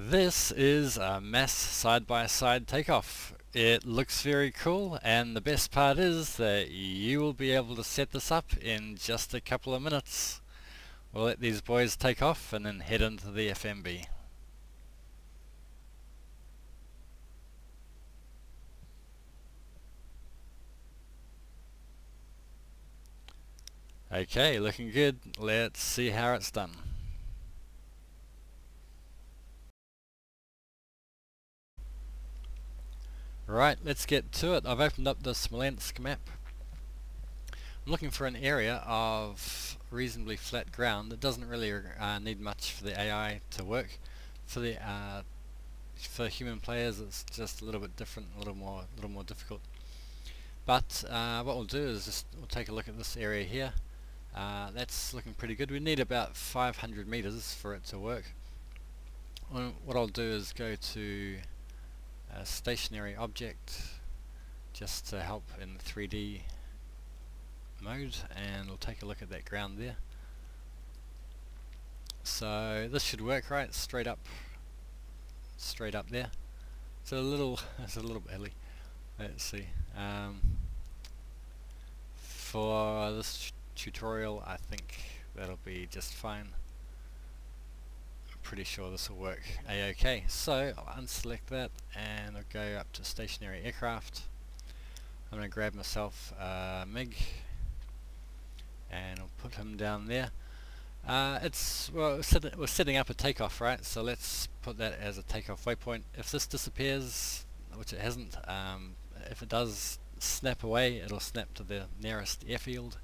This is a mass side-by-side takeoff. It looks very cool, and the best part is that you will be able to set this up in just a couple of minutes. We'll let these boys take off and then head into the FMB. Okay, looking good. Let's see how it's done. Right, let's get to it. I've opened up the Smolensk map. I'm looking for an area of reasonably flat ground that doesn't really need much for the AI to work. For human players, it's just a little bit different, a little more difficult. But what we'll do is we'll take a look at this area here. That's looking pretty good. We need about 500 meters for it to work. What I'll do is go to a stationary object just to help in 3D mode, and we'll take a look at that ground there. So this should work, right? Straight up there. It's a little bit hilly. Let's see. For this tutorial, I think that'll be just fine. Pretty sure this will work a-okay. So I'll unselect that and I'll go up to stationary aircraft. I'm going to grab myself a MiG and I'll put him down there. We're setting up a takeoff, right? So let's put that as a takeoff waypoint. If this disappears, which it hasn't, if it does snap away, it'll snap to the nearest airfield.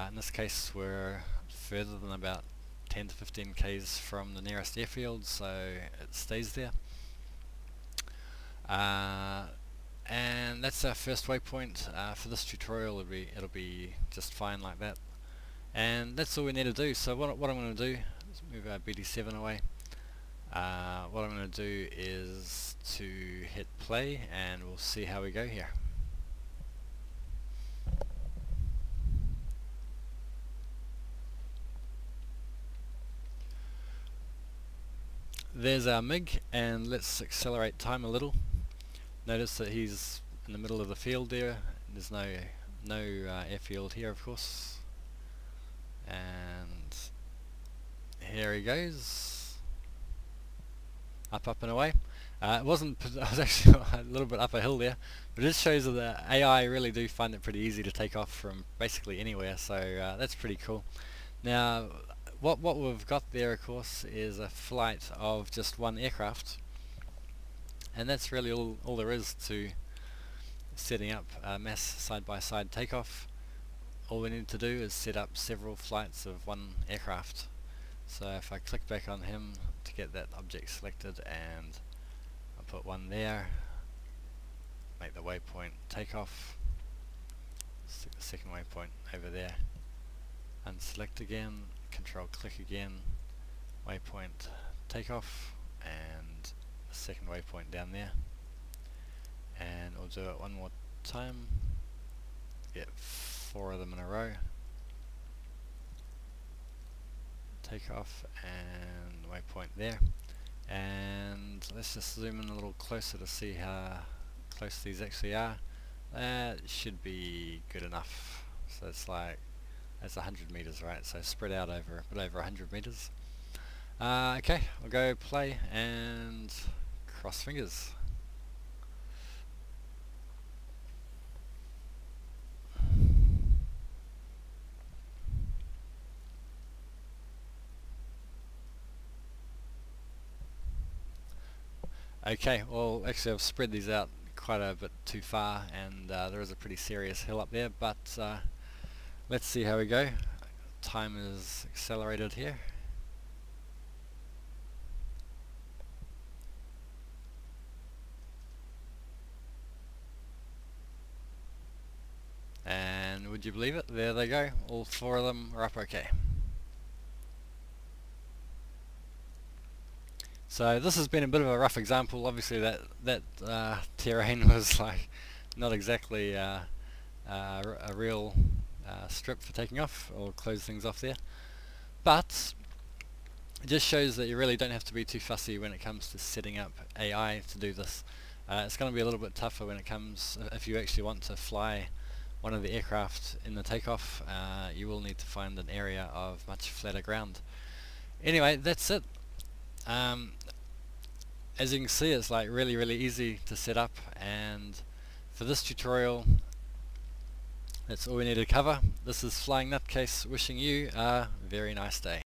In this case we're further than about 10 to 15 k's from the nearest airfield, so it stays there. And that's our first waypoint. For this tutorial it'll be just fine like that. And that's all we need to do. So what I'm going to do is move our BD7 away. What I'm going to do is to hit play and we'll see how we go here. There's our MiG, and let's accelerate time a little. Notice that he's in the middle of the field there. There's no airfield here, of course. And here he goes, up and away. I was actually a little bit up a hill there, but it just shows that the AI really do find it pretty easy to take off from basically anywhere. So that's pretty cool. Now, what we've got there, of course, is a flight of just one aircraft, and that's really all there is to setting up a mass side-by-side takeoff. All we need to do is set up several flights of one aircraft. So if I click back on him to get that object selected, and I'll put one there, make the waypoint takeoff, stick the second waypoint over there, unselect again, control click again, waypoint takeoff, and the second waypoint down there, and we'll do it one more time, get 4 of them in a row, takeoff and waypoint there. And let's just zoom in a little closer to see how close these actually are. That should be good enough. So it's like, that's 100 meters, right? So spread out over a bit over 100 meters. Okay, I'll go play and cross fingers. Okay, well actually I've spread these out quite a bit too far, and there is a pretty serious hill up there, but let's see how we go. Time is accelerated here. And would you believe it? There they go. All 4 of them are up okay. So this has been a bit of a rough example. Obviously that terrain was like not exactly a real strip for taking off. I'll close things off there. But it just shows that you really don't have to be too fussy when it comes to setting up AI to do this. It's going to be a little bit tougher when it comes, if you actually want to fly one of the aircraft in the takeoff. You will need to find an area of much flatter ground. Anyway, that's it. As you can see, it's like really easy to set up, and for this tutorial that's all we need to cover. This is Flying Nutcase wishing you a very nice day.